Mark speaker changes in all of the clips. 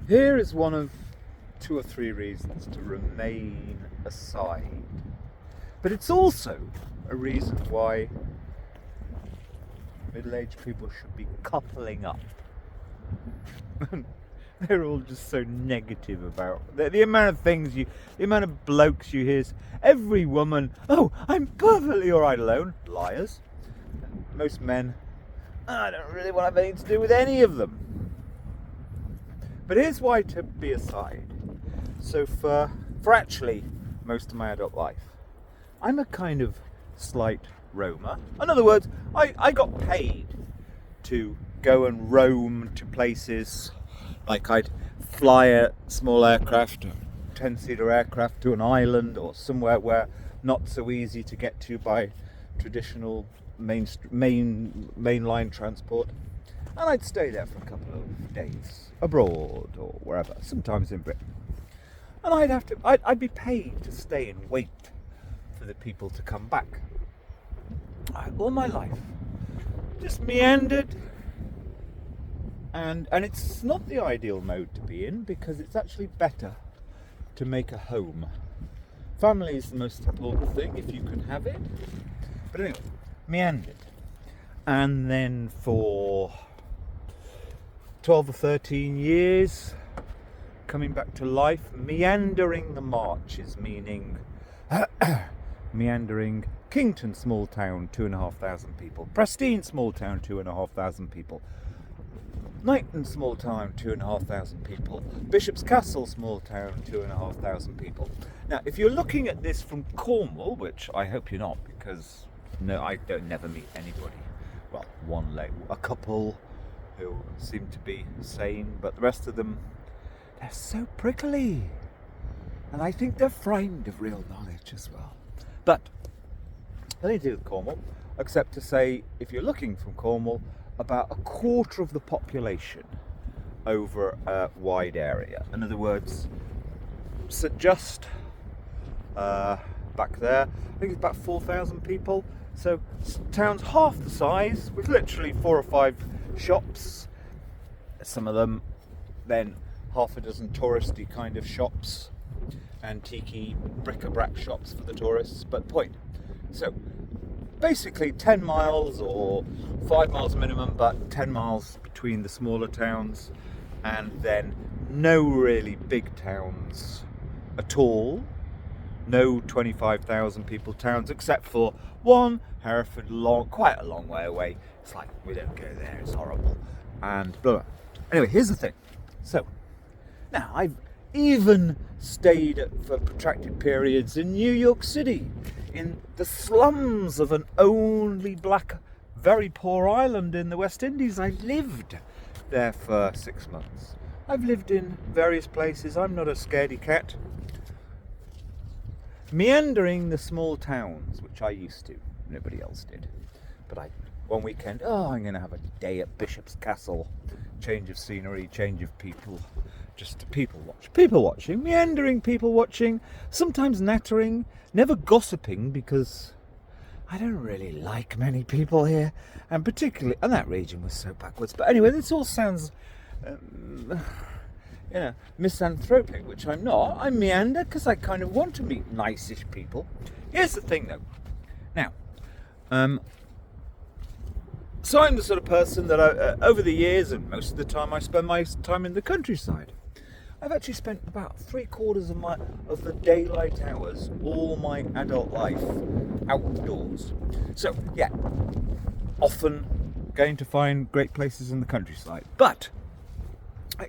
Speaker 1: Here is one of 2 or 3 reasons to remain aside. But it's also a reason why middle-aged people should be coupling up. They're all just so negative about the amount of things the amount of blokes you hear. Every woman, oh, I'm perfectly alright alone. Liars. Most men, I don't really want to have anything to do with any of them. But here's why to be aside. So for actually most of my adult life, I'm a kind of slight roamer. In other words, I got paid to go and roam to places. Like I'd fly a small aircraft, a 10-seater aircraft, to an island or somewhere where not so easy to get to by traditional mainline transport. And I'd stay there for a couple of days abroad or wherever, sometimes in Britain. And I'd be paid to stay and wait for the people to come back. All my life, just meandered. And it's not the ideal mode to be in, because it's actually better to make a home. Family is the most important thing, if you can have it. But anyway, meandered. And then for 12 or 13 years, coming back to life, meandering the marches, meaning meandering Kington, small town, 2,500 people. Prestine, small town, 2,500 people. Knighton, small town, 2,500 people. Bishop's Castle, small town, 2,500 people. Now, if you're looking at this from Cornwall, which I hope you're not, because no, I don't never meet anybody. Well, a couple who seem to be sane, but the rest of them, they're so prickly. And I think they're frightened of real knowledge as well. But nothing to do with Cornwall, except to say, if you're looking from Cornwall, about a quarter of the population over a wide area. In other words, St Just back there, I think it's about 4,000 people. So town's half the size, with literally 4 or 5 shops. Some of them then half a dozen touristy kind of shops, antique bric-a-brac shops for the tourists. But point. So basically 10 miles or 5 miles minimum, but 10 miles between the smaller towns, and then no really big towns at all. No 25,000 people towns, except for one, Hereford, quite a long way away. It's like, we don't go there, it's horrible. And blah, blah. Anyway, here's the thing. So, now I've even stayed for protracted periods in New York City, in the slums of an only black, very poor island in the West Indies. I lived there for 6 months. I've lived in various places. I'm not a scaredy cat. Meandering the small towns, which I used to. Nobody else did. But one weekend, I'm going to have a day at Bishop's Castle. Change of scenery, change of people. Just people watching, meandering, people watching, sometimes nattering, never gossiping, because I don't really like many people here, and particularly, and that region was so backwards. But anyway, this all sounds, misanthropic, which I'm not. I meander because I kind of want to meet nice-ish people. Here's the thing, though. Now, so I'm the sort of person that over the years, and most of the time I spend my time in the countryside. I've actually spent about 3/4 of the daylight hours, all my adult life, outdoors. So, yeah, often going to find great places in the countryside. But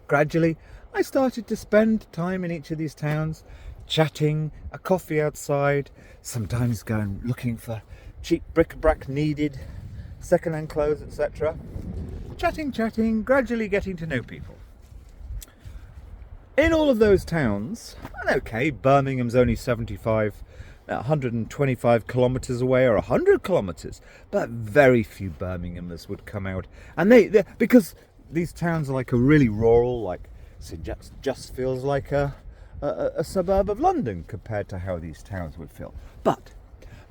Speaker 1: gradually, I started to spend time in each of these towns, chatting, a coffee outside, sometimes going looking for cheap bric-a-brac needed, second-hand clothes, etc. Chatting, gradually getting to know people. In all of those towns, and okay, Birmingham's only 125 kilometres away, or 100 kilometres, but very few Birminghamers would come out. And they because these towns are like a really rural, like, so just feels like a suburb of London compared to how these towns would feel. But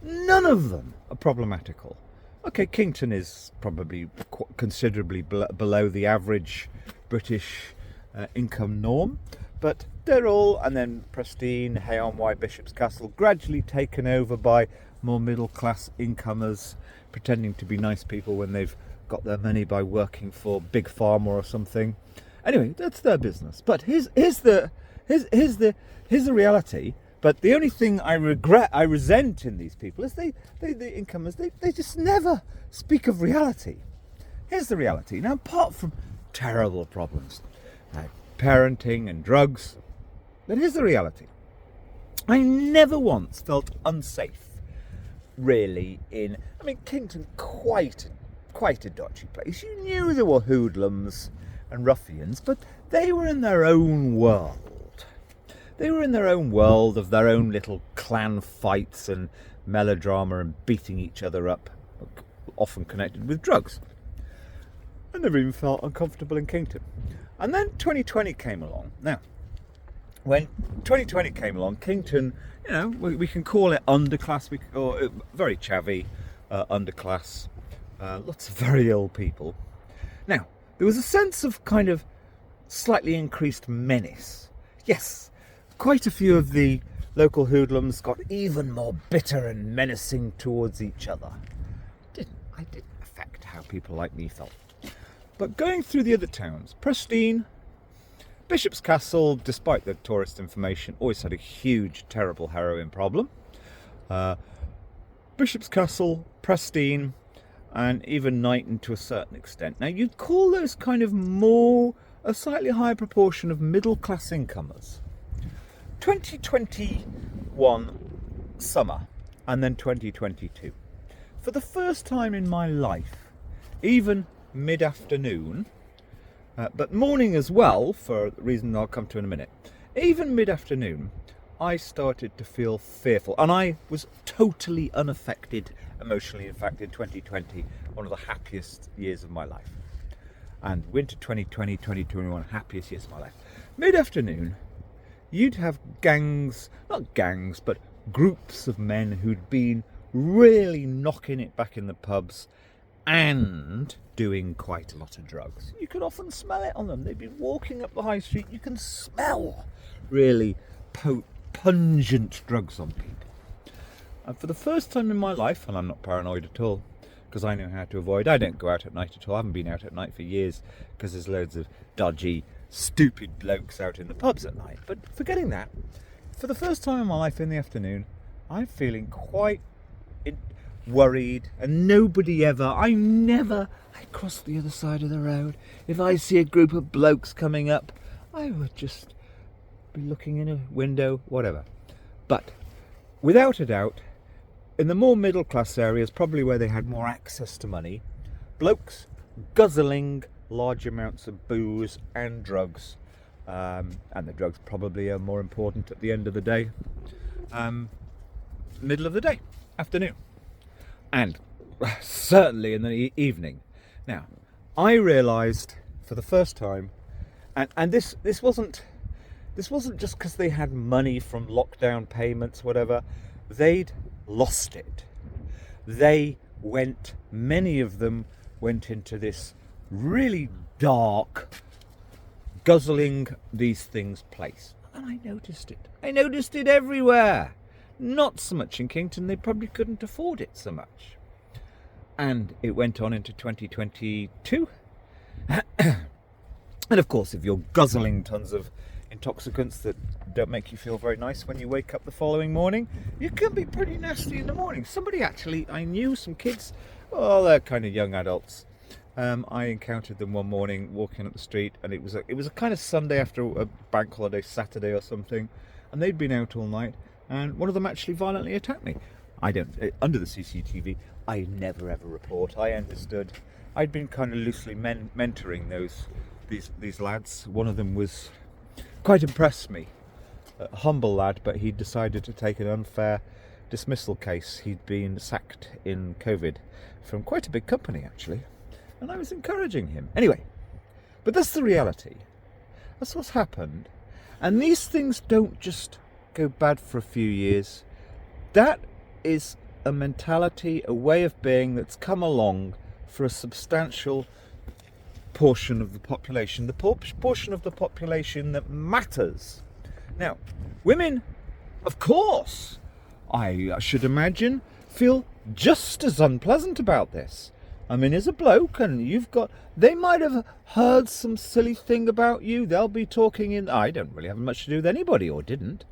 Speaker 1: none of them are problematical. Okay, Kington is probably considerably below the average British income norm. But they're all, and then Prestine, Hay-on-Wye, Bishop's Castle, gradually taken over by more middle-class incomers, pretending to be nice people when they've got their money by working for Big Pharma or something. Anyway, that's their business. But here's the reality. But the only thing I resent in these people is the incomers, they just never speak of reality. Here's the reality. Now, apart from terrible problems like parenting and drugs, but here's the reality. I never once felt unsafe, really, Kington, quite a dodgy place. You knew there were hoodlums and ruffians, but they were in their own world. They were in their own world of their own little clan fights and melodrama and beating each other up, often connected with drugs. I never even felt uncomfortable in Kington. And then 2020 came along. Now, when 2020 came along, Kington, we can call it underclass, or very chavvy underclass, lots of very ill people. Now, there was a sense of kind of slightly increased menace. Yes, quite a few of the local hoodlums got even more bitter and menacing towards each other. I didn't affect how people like me felt. But going through the other towns, Prestine, Bishop's Castle, despite the tourist information, always had a huge, terrible heroin problem. Bishop's Castle, Prestine, and even Knighton to a certain extent. Now, you'd call those kind of a slightly higher proportion of middle-class incomers. 2021 summer, and then 2022. For the first time in my life, even mid-afternoon, but morning as well, for a reason I'll come to in a minute, even mid-afternoon, I started to feel fearful. And I was totally unaffected emotionally. In fact, in 2020, one of the happiest years of my life. And winter 2020, 2021, happiest years of my life. Mid-afternoon, you'd have not gangs, but groups of men who'd been really knocking it back in the pubs and doing quite a lot of drugs. You could often smell it on them. They'd be walking up the high street. You can smell really pungent drugs on people. And for the first time in my life, and I'm not paranoid at all, because I know how to avoid, I don't go out at night at all. I haven't been out at night for years because there's loads of dodgy, stupid blokes out in the pubs at night. But forgetting that, for the first time in my life in the afternoon, I'm feeling quite worried, and I cross the other side of the road. If I see a group of blokes coming up, I would just be looking in a window, whatever. But without a doubt, in the more middle class areas, probably where they had more access to money, blokes guzzling large amounts of booze and drugs, and the drugs probably are more important at the end of the day, middle of the day, afternoon, and certainly in the evening. Now, I realised for the first time, and this wasn't just because they had money from lockdown payments, whatever. They'd lost it. Many of them went into this really dark, guzzling these things place. And I noticed it. I noticed it everywhere. Not so much in Kington, they probably couldn't afford it so much. And it went on into 2022. And of course, if you're guzzling tons of intoxicants that don't make you feel very nice when you wake up the following morning, you can be pretty nasty in the morning. I knew some kids, they're kind of young adults. I encountered them one morning walking up the street, and it was a kind of Sunday after a bank holiday, Saturday or something, and they'd been out all night, and one of them actually violently attacked me. Under the CCTV, I never ever report. I understood. I'd been kind of loosely mentoring these lads. One of them was quite impressed me. A humble lad, but he decided to take an unfair dismissal case. He'd been sacked in COVID from quite a big company, actually. And I was encouraging him. Anyway, but that's the reality. That's what's happened. And these things don't just go bad for a few years. That is a mentality, a way of being that's come along for a substantial portion of the population, the portion of the population that matters. Now, women, of course, I should imagine, feel just as unpleasant about this. I mean, as a bloke, and they might have heard some silly thing about you. They'll be talking I don't really have much to do with anybody, or didn't,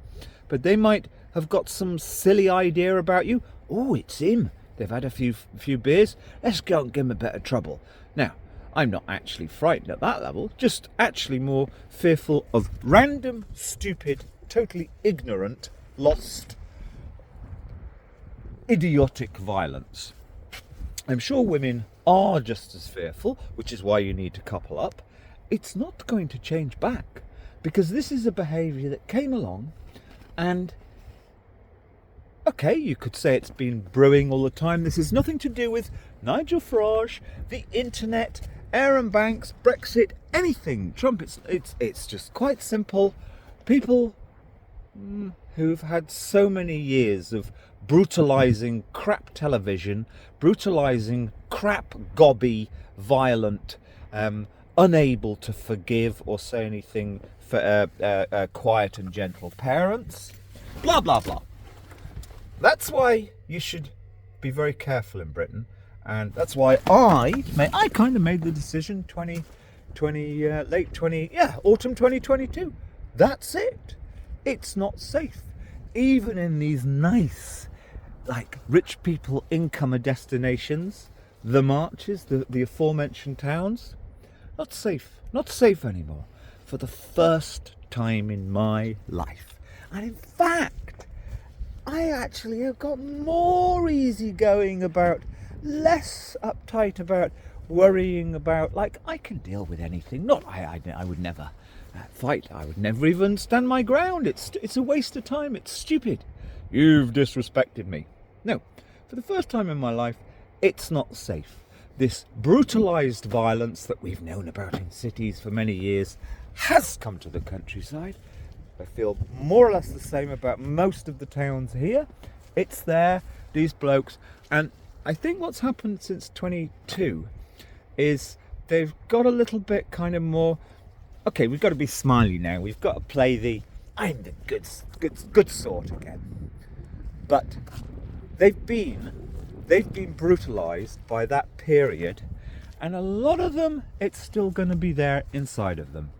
Speaker 1: but they might have got some silly idea about you. Oh, it's him. They've had a few beers. Let's go and give him a bit of trouble. Now, I'm not actually frightened at that level, just actually more fearful of random, stupid, totally ignorant, lost, idiotic violence. I'm sure women are just as fearful, which is why you need to couple up. It's not going to change back, because this is a behaviour that came along, and okay, you could say it's been brewing all the time. This is nothing to do with Nigel Farage, the internet, Aaron Banks, Brexit, anything. Trump, it's just quite simple. People who've had so many years of brutalising crap television, brutalising crap gobby, violent, unable to forgive or say anything for quiet and gentle parents, blah blah blah. That's why you should be very careful in Britain, and that's why I kind of made the decision autumn 2022. That's it. It's not safe, even in these nice, like, rich people incomer destinations, the marches, the aforementioned towns. Not safe anymore, for the first time in my life. And in fact, I actually have got more easygoing about, less uptight about, worrying about, like, I can deal with anything. I would never fight. I would never even stand my ground. It's a waste of time. It's stupid. You've disrespected me. No, for the first time in my life, it's not safe. This brutalised violence that we've known about in cities for many years has come to the countryside. I feel more or less the same about most of the towns here. It's there, these blokes. And I think what's happened since 22 is they've got a little bit kind of more, okay, we've got to be smiley now. We've got to play I'm the good sort again. But they've been brutalised by that period, and a lot of them, it's still going to be there inside of them.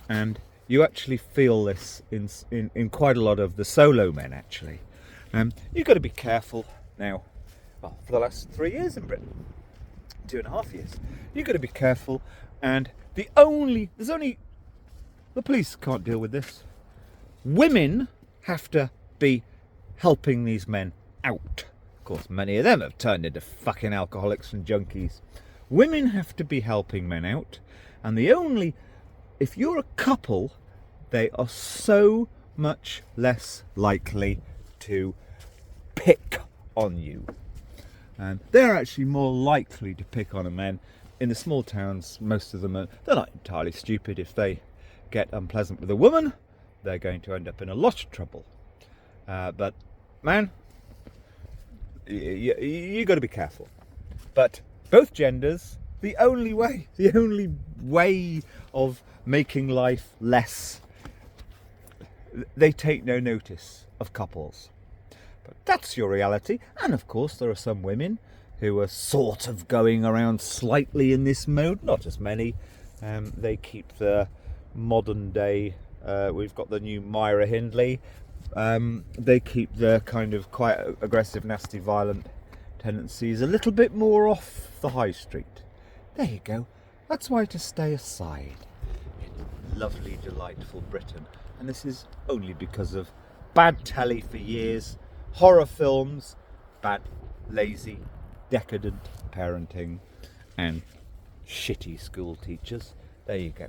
Speaker 1: And you actually feel this in quite a lot of the solo men, actually. You've got to be careful now. Well, for the last 3 years in Britain, 2.5 years, you've got to be careful. And the police can't deal with this. Women have to be helping these men out. Of course, many of them have turned into fucking alcoholics and junkies. Women have to be helping men out, and if you're a couple, they are so much less likely to pick on you. And they're actually more likely to pick on a man. In the small towns, most of them they're not entirely stupid. If they get unpleasant with a woman, they're going to end up in a lot of trouble. But man, you got to be careful. But both genders, the only way of making life less, they take no notice of couples. But that's your reality. And of course there are some women who are sort of going around slightly in this mode, not as many. They keep the modern day, we've got the new Myra Hindley, they keep the kind of quite aggressive, nasty, violent tendencies a little bit more off the high street. There you go. That's why to stay aside in lovely, delightful Britain. And this is only because of bad telly for years, horror films, bad, lazy, decadent parenting, and shitty school teachers. There you go.